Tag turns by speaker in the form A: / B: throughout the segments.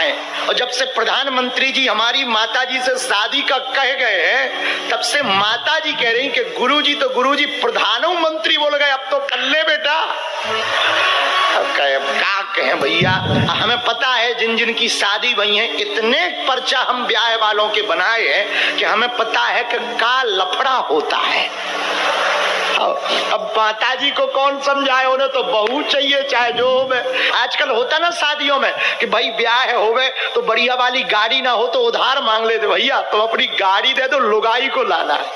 A: है। और जब से प्रधानमंत्री जी हमारी माता जी से शादी का कह गए हैं, तब से माता जी कह रही कि गुरुजी तो गुरुजी प्रधानमंत्री बोल गए, अब तो कर ले बेटा। क्या कहें भैया, हमें पता है जिन जिन की शादी भई है, इतने पर्चा हम ब्याह वालों के बनाए हैं कि हमें पता है कि का लफड़ा होता है। अब माता जी को कौन समझाए, उन्हें तो बहू चाहिए चाहे जो हो। आजकल होता ना शादियों में कि भाई ब्याह होवे तो बढ़िया वाली गाड़ी ना हो तो उधार मांग लेते, भैया तुम अपनी गाड़ी दे दो, लुगाई को लाना है,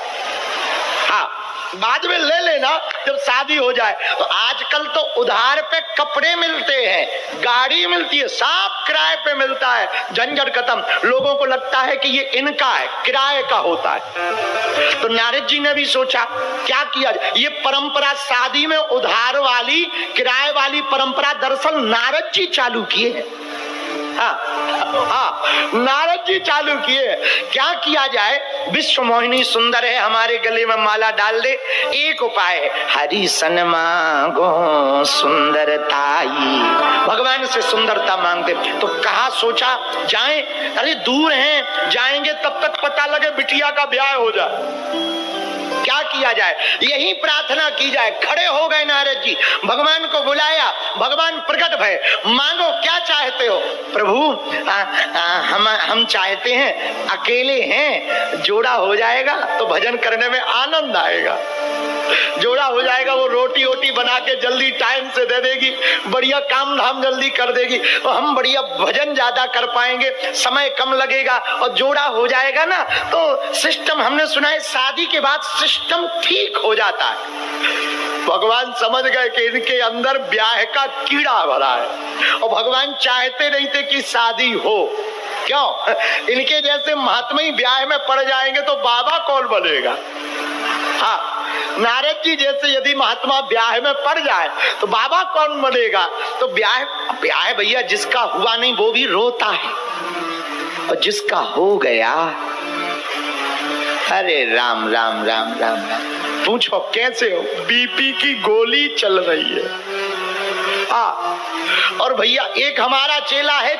A: हाँ बाद में ले लेना जब शादी हो जाए। तो आजकल तो उधार पे कपड़े मिलते हैं, गाड़ी मिलती है, सब किराए पे मिलता है, झंझट खत्म। लोगों को लगता है कि ये इनका है, किराए का होता है। तो नारद जी ने भी सोचा क्या किया, ये परंपरा शादी में उधार वाली किराए वाली परंपरा दरअसल नारद जी चालू किए हैं। नारद जी चालू किए। क्या किया जाए, विश्व मोहिनी सुंदर है, हमारे गले में माला डाल दे। एक उपाय है, हरि सन मांगो सुंदरताई, भगवान से सुंदरता मांगते। तो कहा सोचा जाए, अरे दूर हैं, जाएंगे तब तक पता लगे बिटिया का ब्याह हो जाए। क्या किया जाए, यही प्रार्थना की जाए। खड़े हो गए नारद जी, भगवान को बुलाया, भगवान प्रकट भय, मांगो क्या चाहते हो। प्रभु हम चाहते हैं, अकेले हैं, जोड़ा हो जाएगा तो भजन करने में आनंद आएगा, जोड़ा हो जाएगा, वो रोटी वोटी बना के जल्दी टाइम से दे देगी, बढ़िया काम धाम जल्दी कर देगी, तो हम बढ़िया भजन ज्यादा कर पाएंगे, समय कम लगेगा और जोड़ा हो जाएगा ना। तो सिस्टम हमने सुना है शादी के बाद सिस्टम ठीक हो जाता है। भगवान समझ गए कि इनके अंदर ब्याह का कीड़ा भरा है और भगवान चाहते नहीं थे कि शादी हो। क्यों, इनके जैसे महात्मा ही ब्याह में पड़ जाएंगे तो बाबा कौन बनेगा। हाँ, नारद जी जैसे यदि महात्मा ब्याह में पड़ जाए तो बाबा कौन बनेगा। तो ब्याह भैया जिसका हुआ नहीं वो भी रोता है, और जिसका हो गया, अरे राम राम राम राम राम, पूछो कैसे हो, बीपी की गोली चल रही है। हाँ, और भैया एक हमारा चेला है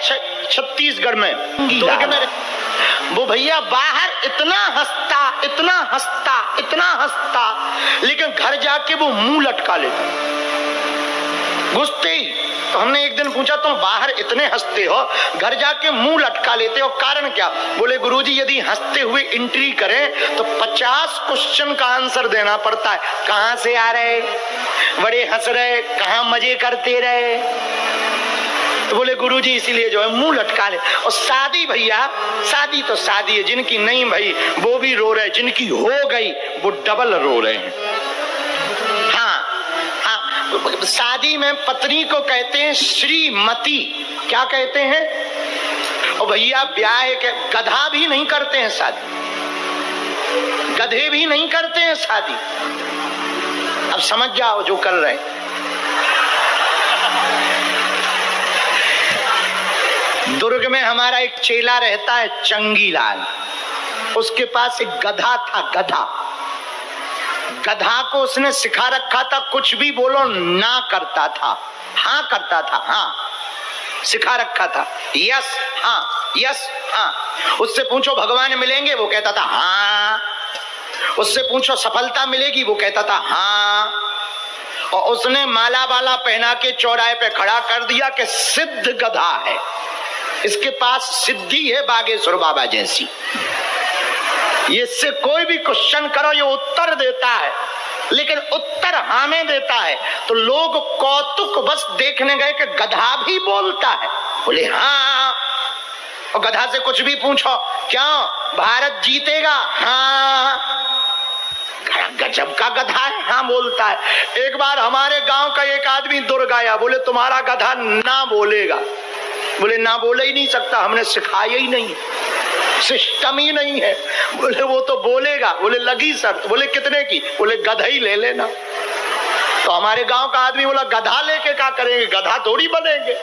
A: छत्तीसगढ़ में, वो भैया बाहर इतना हंसता इतना हंसता इतना हंसता, लेकिन घर जाके वो मुंह लटका लेता घुसते ही। तो हमने एक दिन पूछा तुम बाहर इतने हंसते हो, घर जाके मुंह लटका लेते हो, कारण क्या। बोले गुरुजी यदि हंसते हुए एंट्री करें तो 50 क्वेश्चन का आंसर देना पड़ता है। कहां से आ रहे, बड़े हंस रहे, कहां मजे करते रहे। तो बोले गुरुजी इसीलिए जो है मुंह लटका ले। और शादी भैया, शादी तो शादी है, जिनकी नहीं भाई वो भी रो रहे, जिनकी हो गई वो डबल रो रहे हैं। शादी में पत्नी को कहते हैं श्रीमती, क्या कहते हैं। और भैया ब्याह के गधा भी नहीं करते हैं शादी, गधे भी नहीं करते हैं शादी। अब समझ जाओ जो कर रहे हैं। दुर्ग में हमारा एक चेला रहता है चंगीलाल, उसके पास एक गधा था। गधा को उसने सिखा रखा था, कुछ भी बोलो ना करता था, हाँ करता था, हाँ सिखा रखा था, यस हाँ यस हाँ। उससे पूछो भगवान मिलेंगे, वो कहता था हाँ। उससे पूछो सफलता मिलेगी, वो कहता था हाँ। और उसने माला वाला पहना के चौराहे पे खड़ा कर दिया कि सिद्ध गधा है, इसके पास सिद्धि है बागेश्वर बाबा जैसी। ये इससे कोई भी क्वेश्चन करो ये उत्तर देता है, लेकिन उत्तर हाँ में देता है। तो लोग कौतुक बस देखने गए कि गधा भी बोलता है, बोले हाँ। और गधा से कुछ भी पूछो, क्यों भारत जीतेगा, हाँ। गजब का गधा है, हाँ बोलता है। एक बार हमारे गांव का एक आदमी दुर्ग आया, बोले तुम्हारा गधा ना बोलेगा। बोले ना बोले ही नहीं सकता, हमने सिखाया ही नहीं, सिस्टम ही नहीं है। बोले वो तो बोलेगा। बोले लगी शर्त। बोले कितने की। बोले गधा ही ले लेना। तो हमारे गांव का आदमी बोला गधा लेके क्या करेंगे, गधा थोड़ी बनेंगे,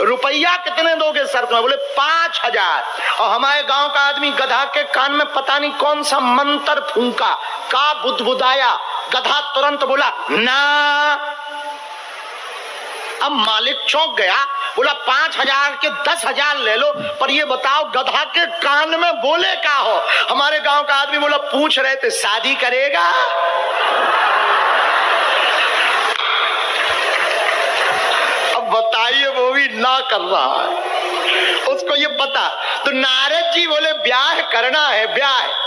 A: रुपया कितने दोगे शर्त में। बोले 5000। और हमारे गांव का आदमी गधा के कान में पता नहीं कौन सा मंत्र फूंका, का बुदबुदाया, गधा तुरंत बोला ना। अब मालिक चौंक गया, बोला 5,000 के 10,000 ले लो, पर ये बताओ गधा के कान में बोले क्या हो? हमारे गांव का आदमी बोला, पूछ रहे थे शादी करेगा? अब बताइए, वो भी ना कर रहा है, उसको ये पता। तो नारद जी बोले ब्याह करना है, ब्याह।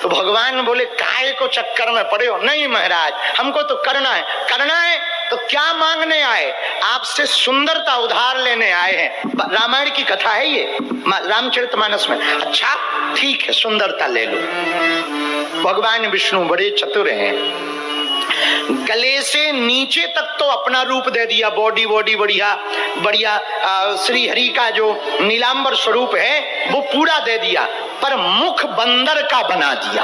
A: तो भगवान बोले काहे को चक्कर में पड़े हो? नहीं महाराज, हमको तो करना है। करना है तो क्या मांगने आए? आपसे सुंदरता उधार लेने आए हैं। रामायण की कथा है ये, रामचरितमानस में। अच्छा ठीक है, सुंदरता ले लो। भगवान विष्णु बड़े चतुर हैं, गले से नीचे तक तो अपना रूप दे दिया, बॉडी बढ़िया बढ़िया। श्री हरि का जो नीलांबर स्वरूप है वो पूरा दे दिया, पर मुख बंदर का बना दिया।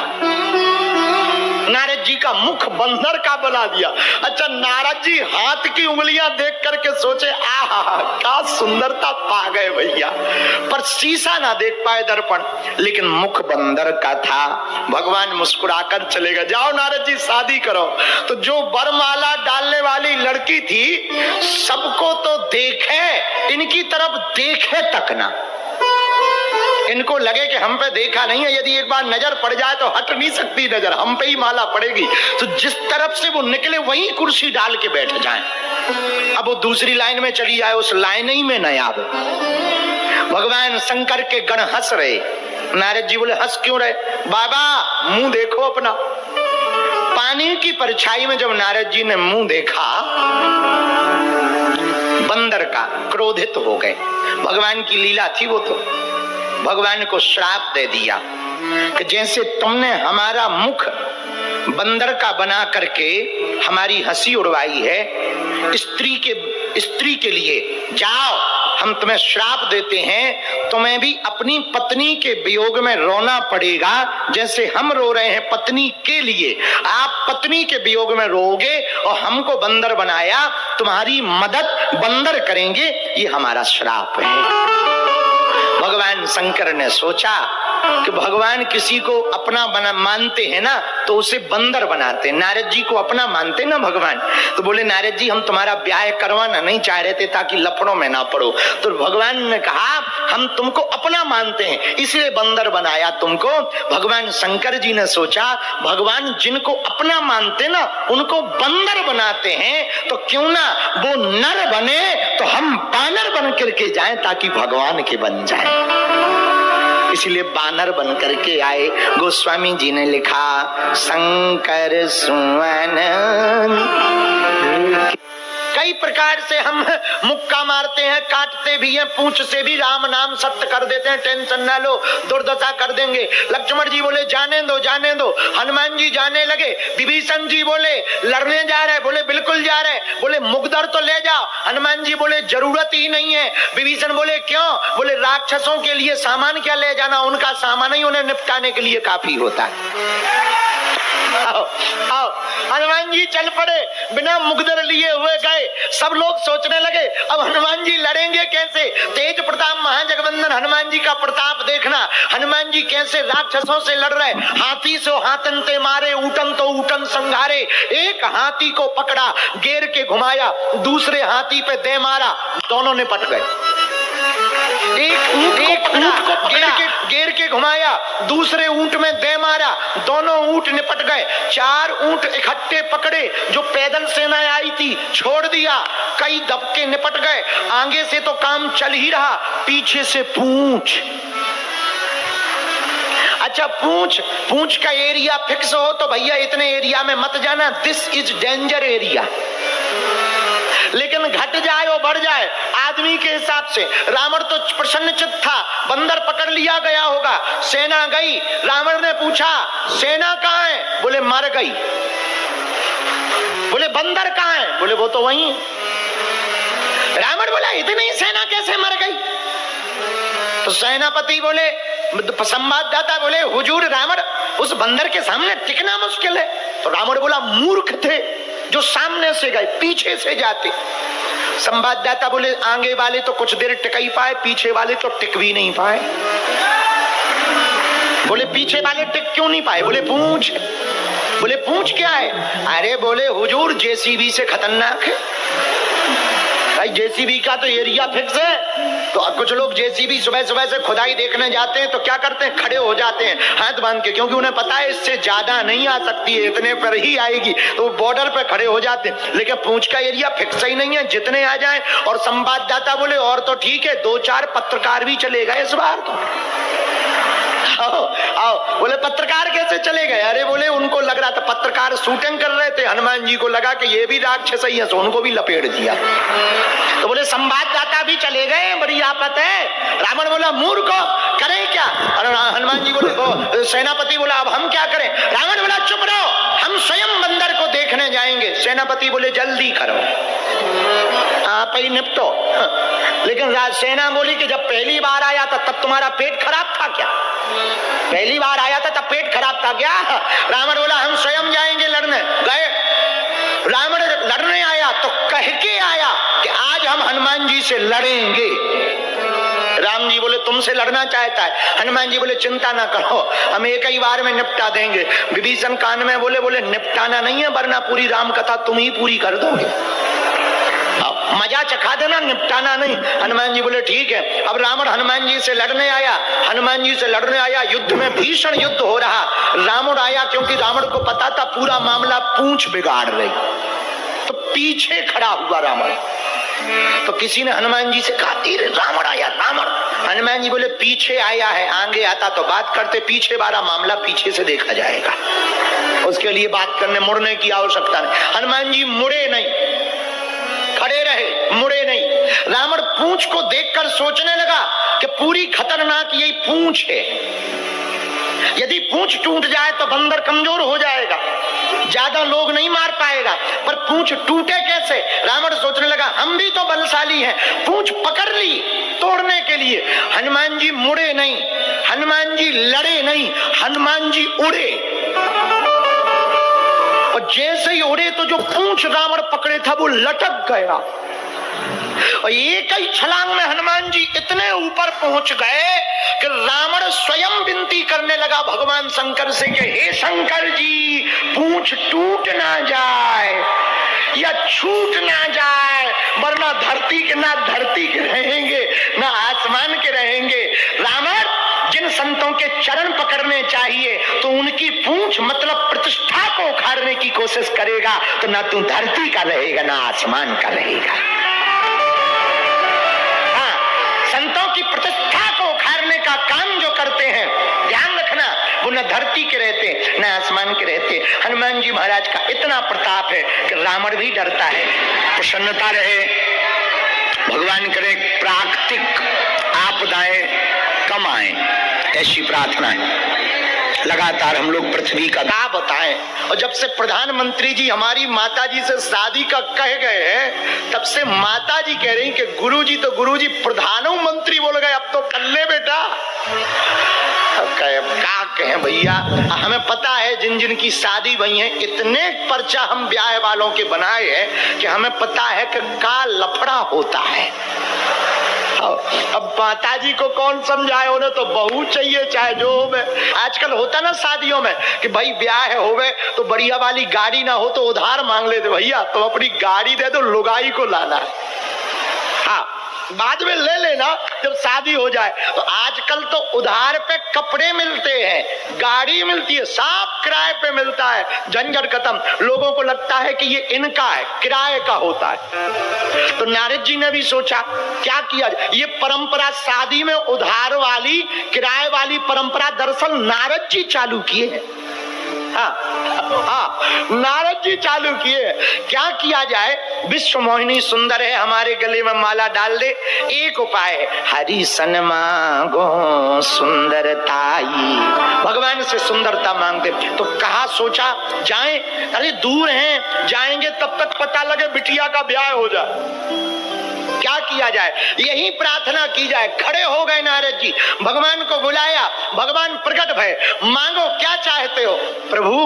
A: नारद जी का मुख बंदर का बना दिया। अच्छा, नारद जी हाथ की उंगलियां देख करके सोचे, आहा क्या सुंदरता पा गए भैया, पर शीशा ना देख पाए दर्पण, लेकिन मुख बंदर का था। भगवान मुस्कुराकर चले गए, जाओ नारद जी शादी करो। तो जो वरमाला डालने वाली लड़की थी, सबको तो देखे, इनकी तरफ देखे तक ना। इनको लगे कि हम पे देखा नहीं है, यदि एक बार नजर पड़ जाए तो हट नहीं सकती नजर, हम पे ही माला पड़ेगी। तो जिस तरफ से वो निकले वहीं कुर्सी डाल के बैठ जाएं। अब वो दूसरी लाइन में चली जाए, उस लाइन ही में न आवे। भगवान शंकर के गण हंस रहे। नारद जी बोले हंस क्यों रहे? बाबा मुंह देखो अपना। पानी की परछाई में जब नारद जी ने मुंह देखा बंदर का, क्रोधित हो गए। भगवान की लीला थी वो तो। भगवान को श्राप दे दिया कि जैसे तुमने हमारा मुख बंदर का बना करके हमारी हंसी उड़वाई है, स्त्री के लिए जाओ, हम तुम्हें श्राप देते हैं, तुम्हें भी अपनी पत्नी के वियोग में रोना पड़ेगा जैसे हम रो रहे हैं पत्नी के लिए। आप पत्नी के वियोग में रोओगे और हमको बंदर बनाया, तुम्हारी मदद बंदर करेंगे, ये हमारा श्राप है। भगवान शंकर ने सोचा कि भगवान किसी को अपना बना मानते हैं ना तो उसे बंदर बनाते। नारद जी को अपना मानते ना भगवान, तो बोले नारद जी हम तुम्हारा ब्याह करवाना नहीं चाह रहे थे ताकि लफड़ों में ना पड़ो। तो भगवान ने कहा हम तुमको अपना मानते हैं इसलिए बंदर बनाया तुमको। भगवान शंकर जी ने सोचा भगवान जिनको अपना मानते ना उनको बंदर बनाते हैं, तो क्यों ना वो नर बने तो हम बानर बन करके जाएं ताकि भगवान के बन जाए। इसलिए बानर बन करके आए। गोस्वामी जी ने लिखा शंकर सुवन। कई प्रकार से हम मुक्का मारते हैं, काटते भी हैं, पूंछ से भी राम नाम सत्य कर देते हैं, टेंशन ना लो दुर्दशा कर देंगे। लक्ष्मण जी बोले जाने दो जाने दो। हनुमान जी जाने लगे। विभीषण जी बोले लड़ने जा रहे, बोले बिल्कुल जा रहे। बोले मुगदर तो ले जाओ। हनुमान जी बोले जरूरत ही नहीं है। विभीषण बोले क्यों? बोले राक्षसों के लिए सामान क्या ले जाना, उनका सामान ही उन्हें निपटाने के लिए काफी होता है। आओ आओ। हनुमान जी चल पड़े, बिना मुगदर लिए हुए गए। सब लोग सोचने लगे अब हनुमान जी लड़ेंगे कैसे। तेज प्रताप महाजगवंदन हनुमान जी का प्रताप देखना। हनुमान जी कैसे राक्षसों से लड़ रहे। हाथी से हाथन ते मारे, ऊटन तो ऊटन संघारे। एक हाथी को पकड़ा, घेर के घुमाया, दूसरे हाथी पे दे मारा, दोनों निपट गए। एक ऊंट को पकड़ा, घेर के घुमाया, दूसरे ऊंट में दे मारा, दोनों ऊंट निपट गए। 4 ऊंट इकट्ठे पकड़े, जो पैदल सेना आई थी छोड़ दिया, कई दबके निपट गए। आगे से तो काम चल ही रहा, पीछे से पूंछ। अच्छा पूंछ का एरिया फिक्स हो तो भैया इतने एरिया में मत जाना, दिस इज डेंजर एरिया। लेकिन घट जाए और बढ़ जाए आदमी के हिसाब से। रावण तो प्रसन्नचित्त था, बंदर पकड़ लिया गया होगा, सेना गई। रावण ने पूछा सेना कहाँ है? बोले मर गई। बोले बंदर कहाँ है? बोले वो तो वहीं। रावण बोला इतनी सेना कैसे मर गई? तो सेनापति बोले, संवाददाता बोले हुजूर रावण उस बंदर के सामने टिकना मुश्किल है। तो रावण बोला मूर्ख थे जो सामने से गए, पीछे से जाते। संवाददाता बोले आगे वाले तो कुछ देर टिक ही पाए, पीछे वाले तो टिक भी नहीं पाए। बोले पीछे वाले टिक क्यों नहीं पाए? बोले पूंछ। बोले पूंछ क्या है? अरे बोले हुजूर जेसीबी से खतरनाक है। भाई जेसीबी का तो एरिया फिक्स है, तो कुछ लोग जेसीबी सुबह सुबह से खुदाई देखने जाते हैं तो क्या करते हैं, खड़े हो जाते हैं हाथ बांध के, क्योंकि उन्हें पता है इससे ज्यादा नहीं आ सकती है, इतने पर ही आएगी, तो बॉर्डर पे खड़े हो जाते हैं। लेकिन पूंछ का एरिया फिक्स ही नहीं है, जितने आ जाए। और संवाददाता बोले और तो ठीक है, 2-4 पत्रकार भी चले गए इस बार तो। आओ आओ, बोले पत्रकार कैसे चले गए? अरे बोले उनको लग रहा था, पत्रकार शूटिंग कर रहे थे, हनुमान जी को लगा कि ये भी राक्षस ही है, तो उनको भी लपेट दिया। तो बोले संवाददाता भी चले गए, बड़ी आफत है। रावण बोला मूर्ख करें क्या? और हनुमान जी बोले, सेनापति बोला अब हम क्या करें? रावण बोला चुप रहो, हम स्वयं बंदर को देखने जाएंगे। सेनापति बोले जल्दी करो, आप ही निपटो। लेकिन सेना बोली कि जब पहली बार आया था तब तुम्हारा पेट खराब था क्या? पहली बार आया था तब पेट खराब था क्या? रावण बोला हम स्वयं जाएंगे लड़ने। गए, रावण लड़ने आया तो कह के आया कि आज हम हनुमान जी से लड़ेंगे। राम जी बोले तुमसे लड़ना चाहता है? हनुमान जी बोले चिंता ना करो, हम एक ही बार में निपटा देंगे। विभीषण कान में बोले निपटाना नहीं है, वरना पूरी राम कथा तुम ही पूरी कर दोगे, मजा चखा देना, निपटाना नहीं। हनुमान जी बोले ठीक है। अब रावण हनुमान जी से लड़ने आया, हनुमान जी से लड़ने आया, युद्ध में भीषण युद्ध हो रहा। रावण आया क्योंकि रावण को पता था पूरा मामला पूंछ बिगाड़ रही, तो पीछे खड़ा हुआ रावण। तो किसी ने हनुमान जी से कहा तेरे रावण आया, रावण। हनुमान जी बोले पीछे आया है, आगे आता तो बात करते, पीछे वाला मामला पीछे से देखा जाएगा, उसके लिए बात करने मुड़ने की आवश्यकता नहीं। हनुमान जी मुड़े नहीं, खड़े रहे, मुड़े नहीं। रावण पूंछ को देखकर सोचने लगा कि पूरी खतरनाक यही पूंछ है, यदि पूंछ टूट जाए तो बंदर कमजोर हो जाएगा, ज्यादा लोग नहीं मार पाएगा, पर पूंछ टूटे कैसे? रावण सोचने लगा हम भी तो बलशाली हैं, पूंछ पकड़ ली तोड़ने के लिए। हनुमान जी मुड़े नहीं, हनुमान जी लड़े नहीं, हनुमान जी उड़े, और जैसे ही उड़े तो जो पूंछ रावण पकड़े था वो लटक गया, और एक ही छलांग में हनुमान जी इतने ऊपर पहुंच गए कि रावण स्वयं विनती करने लगा भगवान शंकर से कि हे शंकर जी, पूंछ टूट ना जाए या छूट ना जाए, वरना धरती के रहेंगे ना आसमान के रहेंगे। रावण जिन संतों के चरण पकड़ने चाहिए तो उनकी पूंछ मतलब प्रतिष्ठा को उखाड़ने की कोशिश करेगा, तो ना तू धरती का रहेगा ना आसमान का रहेगा। हाँ, संतों की प्रतिष्ठा को उखाड़ने का काम जो करते हैं, ध्यान रखना, वो न धरती के रहते न आसमान के रहते। हनुमान जी महाराज का इतना प्रताप है कि रावण भी डरता है। प्रसन्नता रहे, भगवान करे प्राकृतिक आपदाएं कम आए, ऐसी प्रार्थना है। लगातार हम लोग पृथ्वी का क्या बताएं। और जब से प्रधानमंत्री जी हमारी माता जी से शादी का कह गए हैं, तब से माता जी कह रही कि गुरुजी तो गुरुजी प्रधानमंत्री बोल गए, अब तो कर ले बेटा। क्या कहें भैया, हमें पता है जिन जिन की शादी भई है, इतने पर्चा हम ब्याह वालों के बनाए हैं कि हमें पता है कि का लफड़ा होता है। अब माता जी को कौन समझाए, उन्हें तो बहू चाहिए चाहे जो हो। आजकल होता ना शादियों में कि भाई ब्याह होवे तो बढ़िया वाली गाड़ी ना हो तो उधार मांग लेते, भैया तुम अपनी गाड़ी दे दो, लुगाई को लाना है, हाँ बाद में ले लेना जब शादी हो जाए। तो आजकल तो उधार पे कपड़े मिलते हैं, गाड़ी मिलती है, सब किराए पे मिलता है, झंझट खत्म। लोगों को लगता है कि ये इनका है, किराए का होता है। तो नारद जी ने भी सोचा क्या किया, ये परंपरा शादी में उधार वाली किराए वाली परंपरा दरअसल नारद जी चालू किए हैं। नारद जी चालू किए। क्या किया जाए, विश्व मोहिनी सुंदर है, हमारे गले में माला डाल दे। एक उपाय है, हरि सन मांगो सुंदरताई, भगवान से सुंदरता मांगते। तो कहा सोचा जाएं, अरे दूर हैं, जाएंगे तब तक पता लगे बिटिया का ब्याह हो जाए। क्या किया जाए, यही प्रार्थना की जाए। खड़े हो गए नारद जी, भगवान को बुलाया, भगवान प्रकट भय, मांगो क्या चाहते हो। प्रभु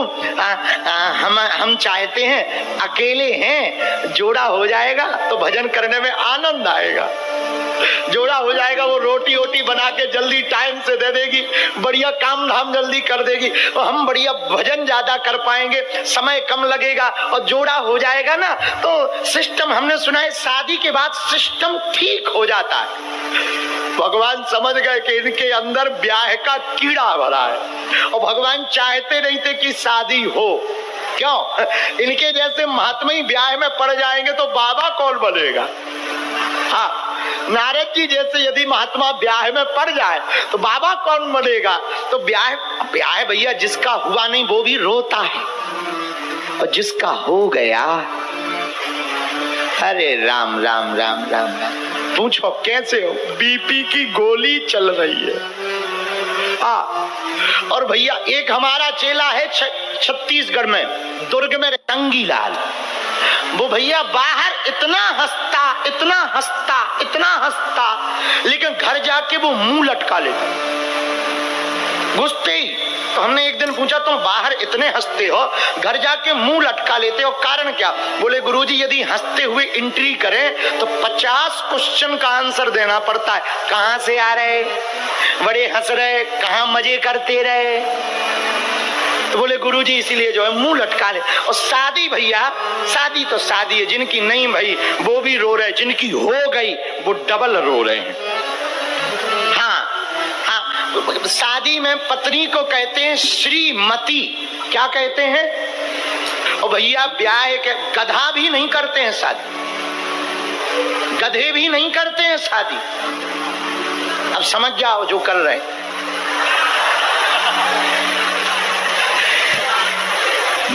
A: हम चाहते हैं, अकेले हैं, जोड़ा हो जाएगा तो भजन करने में आनंद आएगा। जोड़ा हो जाएगा, वो रोटी वोटी बना के जल्दी टाइम से दे देगी, बढ़िया काम धाम जल्दी कर देगी, और हम बढ़िया भजन ज्यादा कर पाएंगे, समय कम लगेगा और जोड़ा हो जाएगा ना। तो सिस्टम हमने सुना है शादी के बाद सिस्टम ठीक हो जाता है। भगवान समझ गए कि इनके अंदर ब्याह का कीड़ा भरा है और भगवान चाहते नहीं थे कि शादी हो। क्यों? इनके जैसे महात्मा ही ब्याह में पड़ जाएंगे तो बाबा कौन बनेगा? हाँ, नारद जी जैसे यदि महात्मा ब्याह में पड़ जाए तो बाबा कौन बनेगा? तो ब्याह भैया जिसका हुआ नहीं वो भी रोता है, और जिसका हो गया, अरे राम राम राम राम राम, पूछो कैसे हो? बीपी की गोली चल रही है। और भैया एक हमारा चेला है छत्तीसगढ़ में, दुर्ग में, रंगीलाल। वो भैया बाहर इतना हंसता, इतना हंसता, इतना हंसता, लेकिन घर जाके वो मुंह लटका लेता घुसते ही। तो हमने एक दिन पूछा तुम बाहर इतने हंसते हो, घर जाके मुंह लटका लेते हो, कारण क्या? बोले गुरुजी यदि हंसते हुए एंट्री करें तो 50 क्वेश्चन का आंसर देना पड़ता है। कहां से आ रहे, बड़े हंस रहे, कहां मजे करते रहे। तो बोले गुरुजी इसीलिए जो है मुंह लटका ले। और शादी भैया, शादी तो शादी है, जिनकी नहीं भाई वो भी रो रहे, जिनकी हो गई वो डबल रो रहे हैं। शादी में पत्नी को कहते हैं श्रीमती। क्या कहते हैं? और भैया ब्याह के गधा भी नहीं करते हैं शादी, गधे भी नहीं करते हैं शादी। अब समझ जाओ जो कर रहे हैं।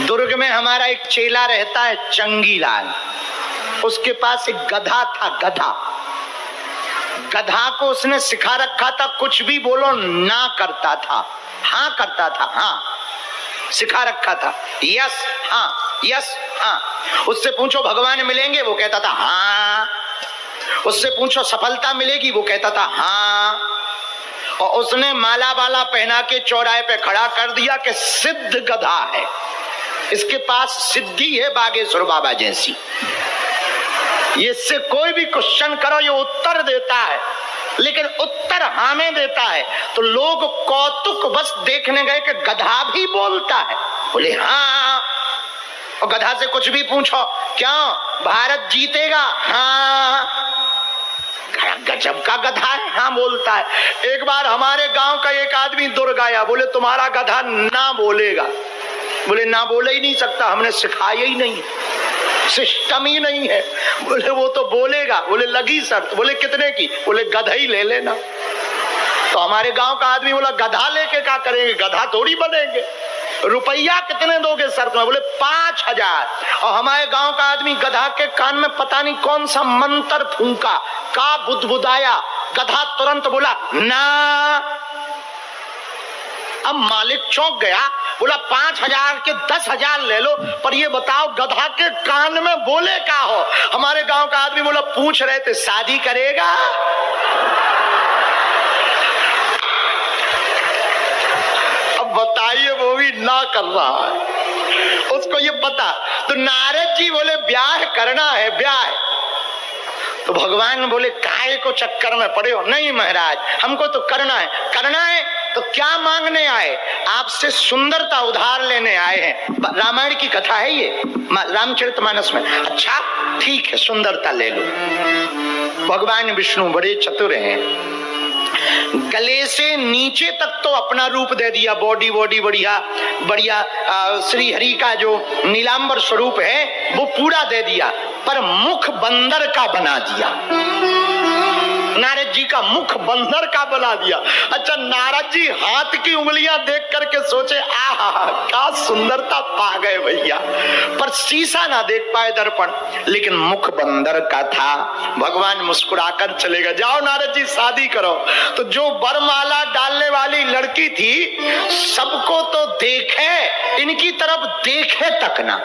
A: दुर्ग में हमारा एक चेला रहता है चंगीलाल, उसके पास एक गधा था। गधा को उसने सिखा रखा था, कुछ भी बोलो ना करता था, हाँ करता था, हाँ सिखा रखा था, यस हाँ, यस हाँ। उससे पूछो भगवान मिलेंगे, वो कहता था हाँ। उससे पूछो सफलता मिलेगी, वो कहता था हाँ। और उसने माला वाला पहना के चौराहे पे खड़ा कर दिया कि सिद्ध गधा है, इसके पास सिद्धि है बागेश्वर बाबा जैसी। इससे कोई भी क्वेश्चन करो ये उत्तर देता है, लेकिन उत्तर हाँ में देता है। तो लोग कौतुक बस देखने गए कि गधा भी बोलता है। बोले हाँ। और गधा से कुछ भी पूछो, क्यों भारत जीतेगा? हाँ। गजब का गधा है, हाँ बोलता है। एक बार हमारे गांव का एक आदमी दुर्ग आया, बोले तुम्हारा गधा ना बोलेगा। बोले ना बोले ही नहीं सकता, हमने सिखाया ही नहीं, सिस्टम ही नहीं है। बोले वो तो बोलेगा। बोले लगी शर्त। बोले कितने की? बोले गधा ही ले लेना। तो हमारे गांव का आदमी बोला गधा लेके क्या करेंगे, गधा थोड़ी बनेंगे, रुपया कितने दोगे शर्त में? बोले 5000। और हमारे गांव का आदमी गधा के कान में पता नहीं कौन सा मंत्र फूंका, का बुदबुदाया, गधा तुरंत बोला ना। अब मालिक चौंक गया, बोला 5000 के 10,000 ले लो, पर ये बताओ गधा के कान में बोले क्या हो? हमारे गांव का आदमी बोला पूछ रहे थे शादी करेगा? अब बताइए वो भी ना कर रहा है, उसको ये पता। तो नारद जी बोले ब्याह करना है, ब्याह। तो भगवान बोले काहे को चक्कर में पड़े हो? नहीं महाराज हमको तो करना है। करना है तो क्या मांगने आए? आपसे सुंदरता उधार लेने आए हैं। रामायण की कथा है ये, रामचरितमानस में। अच्छा ठीक है, सुंदरता ले लो। भगवान विष्णु बड़े चतुर हैं, गले से नीचे तक तो अपना रूप दे दिया, बॉडी बढ़िया बढ़िया। श्री हरि का जो नीलांबर स्वरूप है वो पूरा दे दिया, पर मुख बंदर का बना दिया। नारद जी का मुख बंदर का बना दिया। अच्छा नारद जी हाथ की उंगलियां देख करके सोचे आहा क्या सुंदरता पा गए भैया, पर शीशा ना देख पाए दर्पण, लेकिन मुख बंदर का था। भगवान मुस्कुराकर चले गए, जाओ नारद जी शादी करो। तो जो वरमाला डालने वाली लड़की थी सबको तो देखे, इनकी तरफ देखे तक ना।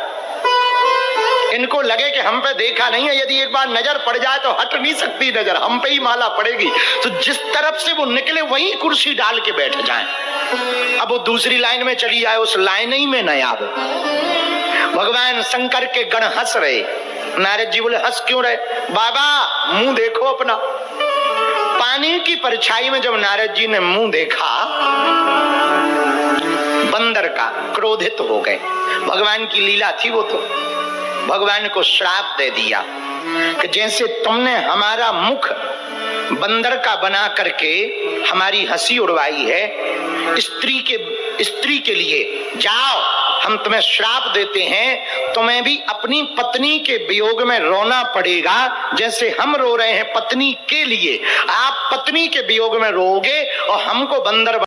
A: इनको लगे कि हम पे देखा नहीं है, यदि एक बार नजर पड़ जाए तो हट नहीं सकती नजर, हम पे ही माला पड़ेगी। तो जिस तरफ से वो निकले वहीं कुर्सी डाल के बैठ जाएं। अब वो दूसरी लाइन में चली जाए, उस लाइन ही में न आवे। भगवान शंकर के गण हंस रहे। नारद जी बोले हंस क्यों रहे? बाबा मुंह देखो अपना। पानी की परछाई में जब नारद जी ने मुंह देखा बंदर का, क्रोधित हो गए। भगवान की लीला थी वो तो। भगवान को श्राप दे दिया कि जैसे तुमने हमारा मुख बंदर का बना करके हमारी हंसी उड़वाई है, स्त्री के लिए जाओ, हम तुम्हें श्राप देते हैं, तुम्हें भी अपनी पत्नी के वियोग में रोना पड़ेगा जैसे हम रो रहे हैं पत्नी के लिए। आप पत्नी के वियोग में रोओगे और हमको बंदर